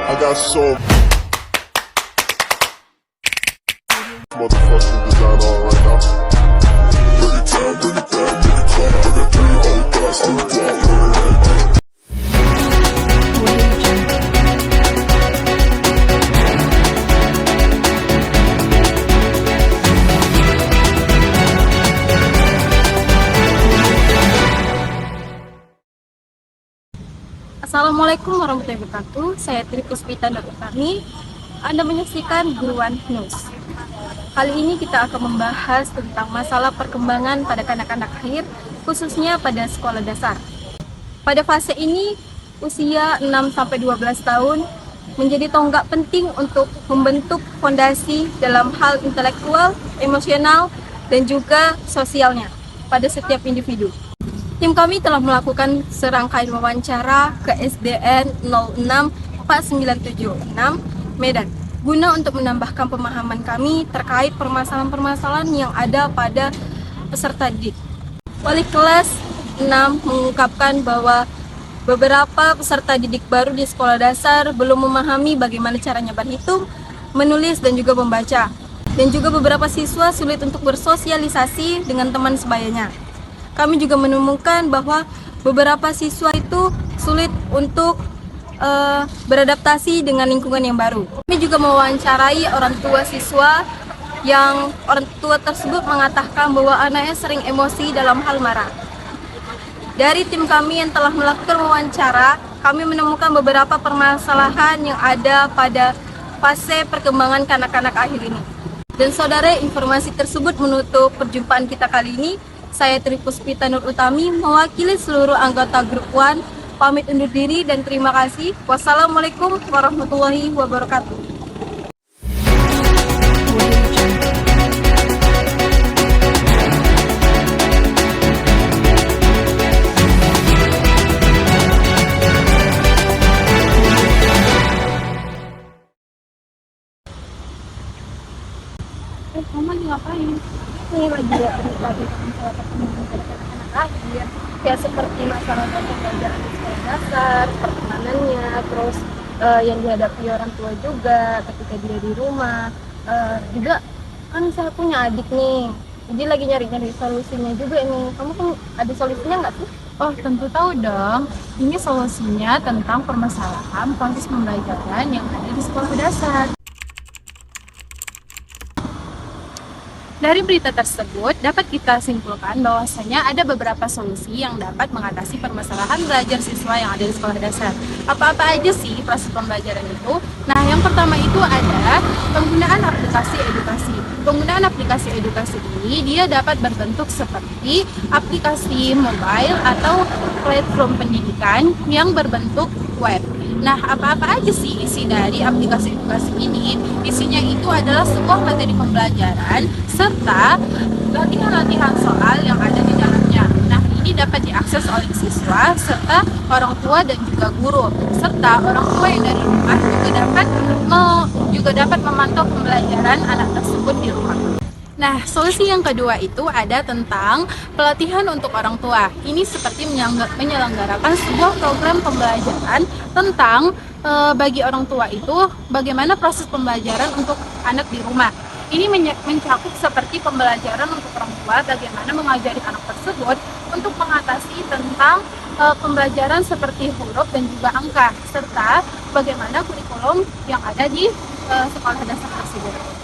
I got so motherfucking design on right now. Bring it down, bring it down, make it clap. I got 3 old guys who walk with it. Assalamualaikum warahmatullahi wabarakatuh. Saya Tri Puspita Nurutami. Anda menyaksikan Guruan News. Kali ini kita akan membahas tentang masalah perkembangan pada kanak-kanak akhir, khususnya pada sekolah dasar. Pada fase ini, usia 6-12 tahun menjadi tonggak penting untuk membentuk fondasi dalam hal intelektual, emosional, dan juga sosialnya pada setiap individu. Tim kami telah melakukan serangkaian wawancara ke SDN 064976 Medan guna untuk menambahkan pemahaman kami terkait permasalahan-permasalahan yang ada pada peserta didik. Wali kelas 6 mengungkapkan bahwa beberapa peserta didik baru di sekolah dasar belum memahami bagaimana caranya berhitung, menulis, dan juga membaca. Dan juga beberapa siswa sulit untuk bersosialisasi dengan teman sebayanya. Kami juga menemukan bahwa beberapa siswa itu sulit untuk beradaptasi dengan lingkungan yang baru. Kami juga mewawancarai orang tua siswa yang orang tua tersebut mengatakan bahwa anaknya sering emosi dalam hal marah. Dari tim kami yang telah melakukan wawancara, kami menemukan beberapa permasalahan yang ada pada fase perkembangan kanak-kanak akhir ini. Dan saudara, informasi tersebut menutup perjumpaan kita kali ini. Saya Tri Puspita Nurutami mewakili seluruh anggota Grup One, pamit undur diri dan terima kasih. Wassalamualaikum warahmatullahi wabarakatuh. Kamu lagi ngapain? Ini lagi masalah perkembangan pada anak-anak akhir, ya seperti masalah pembelajaran di sekolah dasar, pertemanannya, terus yang dihadapi orang tua juga ketika dia di rumah. Juga kan saya punya adik nih, jadi lagi nyari-nyari solusinya juga nih. Kamu kan ada solusinya nggak sih? Oh, tentu tahu dong. Ini solusinya tentang permasalahan proses pembelajaran yang ada di sekolah dasar. Dari berita tersebut, dapat kita simpulkan bahwasanya ada beberapa solusi yang dapat mengatasi permasalahan belajar siswa yang ada di sekolah dasar. Apa-apa aja sih proses pembelajaran itu? Nah, yang pertama itu ada penggunaan aplikasi edukasi. Penggunaan aplikasi edukasi ini dia dapat berbentuk seperti aplikasi mobile atau platform pendidikan yang berbentuk web. Nah, apa-apa aja sih isi dari aplikasi edukasi ini? Isinya itu adalah sebuah materi pembelajaran serta latihan-latihan soal yang ada di dalamnya. Nah, ini dapat diakses oleh siswa serta orang tua dan juga guru, serta orang tua yang dari rumah juga dapat memantau pembelajaran anak tersebut di rumah. Nah, solusi yang kedua itu ada tentang pelatihan untuk orang tua. Ini seperti menyelenggarakan sebuah program pembelajaran tentang bagi orang tua itu bagaimana proses pembelajaran untuk anak di rumah. Ini mencakup seperti pembelajaran untuk orang tua, bagaimana mengajari anak tersebut untuk mengatasi tentang pembelajaran seperti huruf dan juga angka, serta bagaimana kurikulum yang ada di sekolah dasar tersebut.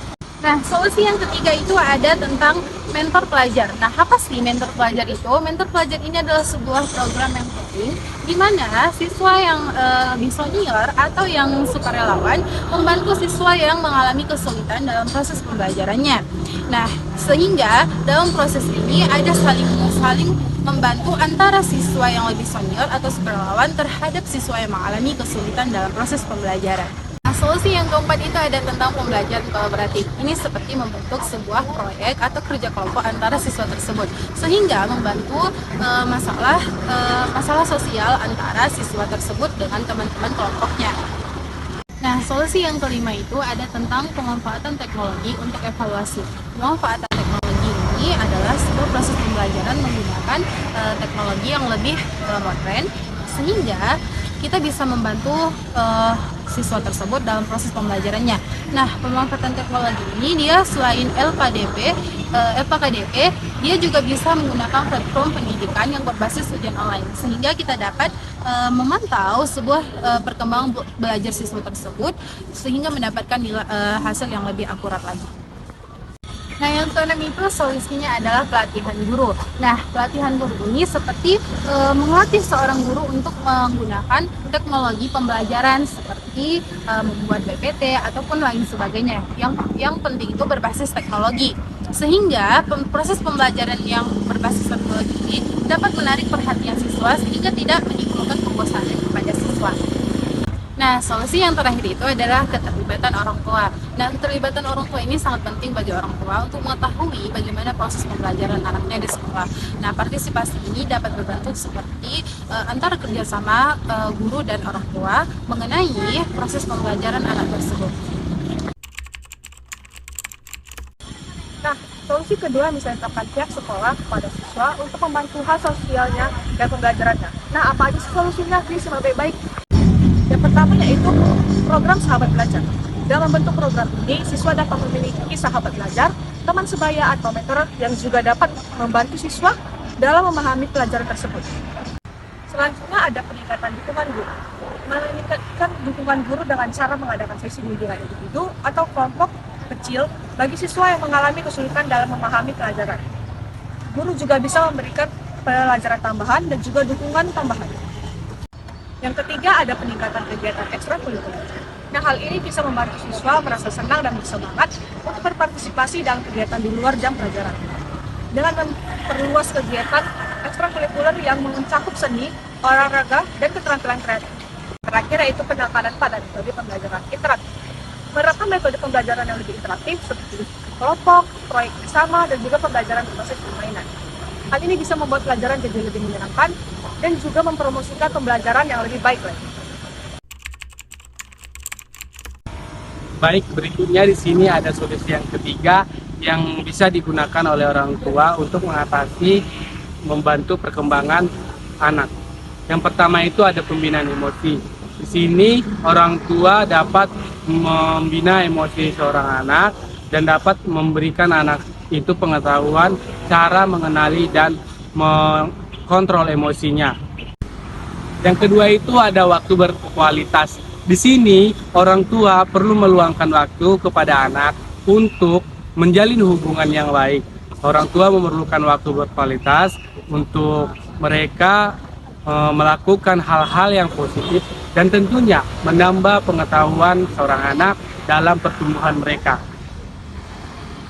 Nah, solusi yang ketiga itu ada tentang mentor pelajar. Nah, apa sih mentor pelajar itu? Mentor pelajar ini adalah sebuah program yang penting di mana siswa yang lebih senior atau yang sukarelawan membantu siswa yang mengalami kesulitan dalam proses pembelajarannya. Nah, sehingga dalam proses ini ada saling membantu antara siswa yang lebih senior atau sukarelawan terhadap siswa yang mengalami kesulitan dalam proses pembelajaran. Solusi yang keempat itu ada tentang pembelajaran kolaboratif. Ini seperti membentuk sebuah proyek atau kerja kelompok antara siswa tersebut, sehingga membantu masalah sosial antara siswa tersebut dengan teman-teman kelompoknya. Nah, solusi yang kelima itu ada tentang pemanfaatan teknologi untuk evaluasi. Pemanfaatan teknologi ini adalah sebuah proses pembelajaran menggunakan teknologi yang lebih modern, sehingga kita bisa membantu siswa tersebut dalam proses pembelajarannya. Nah, pemanfaatan teknologi ini dia selain LPKDP, dia juga bisa menggunakan platform pendidikan yang berbasis ujian online, sehingga kita dapat memantau sebuah perkembangan belajar siswa tersebut sehingga mendapatkan hasil yang lebih akurat lagi. Nah, yang keenam itu solusinya adalah pelatihan guru. Nah, pelatihan guru ini seperti melatih seorang guru untuk menggunakan teknologi pembelajaran seperti membuat PPT ataupun lain sebagainya. Yang penting itu berbasis teknologi. Sehingga proses pembelajaran yang berbasis teknologi ini dapat menarik perhatian siswa sehingga tidak menimbulkan kebosanan kepada siswa. Nah, solusi yang terakhir itu adalah keterlibatan orang tua. Nah, keterlibatan orang tua ini sangat penting bagi orang tua untuk mengetahui bagaimana proses pembelajaran anaknya di sekolah. Nah, partisipasi ini dapat berbentuk seperti antara kerjasama guru dan orang tua mengenai proses pembelajaran anak tersebut. Nah, solusi kedua misalnya pihak sekolah kepada siswa untuk membantu hal sosialnya dan pembelajarannya. Nah, apa aja solusinya bisa lebih baik? Yang pertama yaitu program sahabat belajar. Dalam bentuk program ini, siswa dapat memiliki sahabat belajar, teman sebaya atau mentor yang juga dapat membantu siswa dalam memahami pelajaran tersebut. Selanjutnya ada peningkatan dukungan guru. Meningkatkan dukungan guru dengan cara mengadakan sesi bimbingan individu atau kelompok kecil bagi siswa yang mengalami kesulitan dalam memahami pelajaran. Guru juga bisa memberikan pelajaran tambahan dan juga dukungan tambahan. Yang ketiga ada peningkatan kegiatan ekstrakurikuler. Nah, hal ini bisa membantu siswa merasa senang dan bersemangat untuk berpartisipasi dalam kegiatan di luar jam pelajaran. Dengan memperluas kegiatan ekstrakurikuler yang mencakup seni, olahraga, dan keterampilan kreatif. Terakhir yaitu penekanan pada metode pembelajaran interaktif. Menerapkan metode pembelajaran yang lebih interaktif seperti kelompok, proyek bersama, dan juga pembelajaran berbasis permainan. Hal ini bisa membuat pelajaran jadi lebih menyenangkan dan juga mempromosikan pembelajaran yang lebih baik lagi. Baik, berikutnya di sini ada solusi yang ketiga yang bisa digunakan oleh orang tua untuk mengatasi membantu perkembangan anak. Yang pertama itu ada pembinaan emosi. Di sini orang tua dapat membina emosi seorang anak dan dapat memberikan anak itu pengetahuan cara mengenali dan kontrol emosinya. Yang kedua itu ada waktu berkualitas. Di sini orang tua perlu meluangkan waktu kepada anak untuk menjalin hubungan yang baik. Orang tua memerlukan waktu berkualitas untuk mereka melakukan hal-hal yang positif dan tentunya menambah pengetahuan seorang anak dalam pertumbuhan mereka.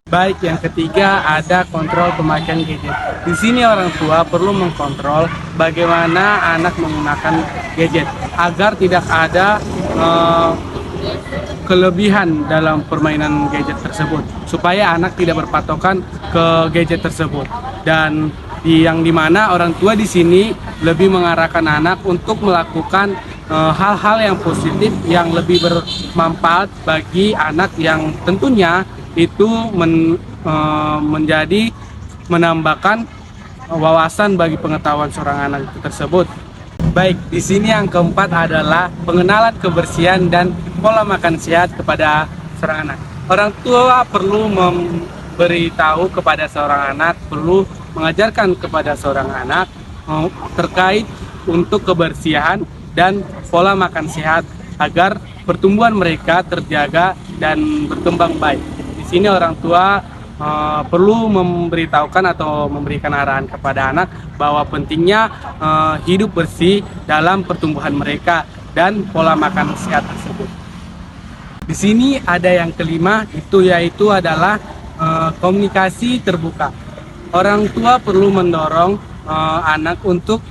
Baik, yang ketiga ada kontrol pemakaian gadget. Di sini orang tua perlu mengkontrol bagaimana anak menggunakan gadget agar tidak ada kelebihan dalam permainan gadget tersebut, supaya anak tidak berpatokan ke gadget tersebut. Dan yang dimana orang tua di sini lebih mengarahkan anak untuk melakukan hal-hal yang positif yang lebih bermanfaat bagi anak yang tentunya itu menjadi menambahkan wawasan bagi pengetahuan seorang anak tersebut. Baik, di sini yang keempat adalah pengenalan kebersihan dan pola makan sehat kepada seorang anak. Orang tua perlu memberitahu kepada seorang anak, perlu mengajarkan kepada seorang anak terkait untuk kebersihan dan pola makan sehat agar pertumbuhan mereka terjaga dan berkembang baik. Di sini orang tua perlu memberitahukan atau memberikan arahan kepada anak bahwa pentingnya hidup bersih dalam pertumbuhan mereka dan pola makan sehat tersebut. Di sini ada yang kelima, yaitu adalah komunikasi terbuka. Orang tua perlu mendorong anak untuk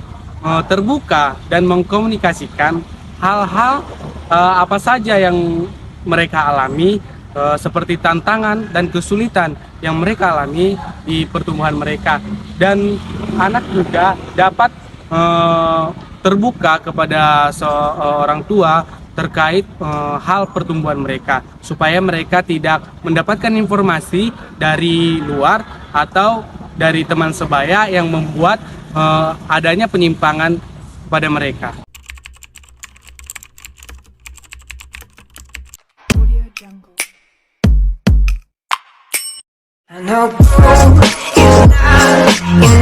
terbuka dan mengkomunikasikan hal-hal apa saja yang mereka alami, seperti tantangan dan kesulitan yang mereka alami di pertumbuhan mereka, dan anak juga dapat terbuka kepada seorang tua terkait hal pertumbuhan mereka, supaya mereka tidak mendapatkan informasi dari luar atau dari teman sebaya yang membuat adanya penyimpangan pada mereka. I know broke is not enough.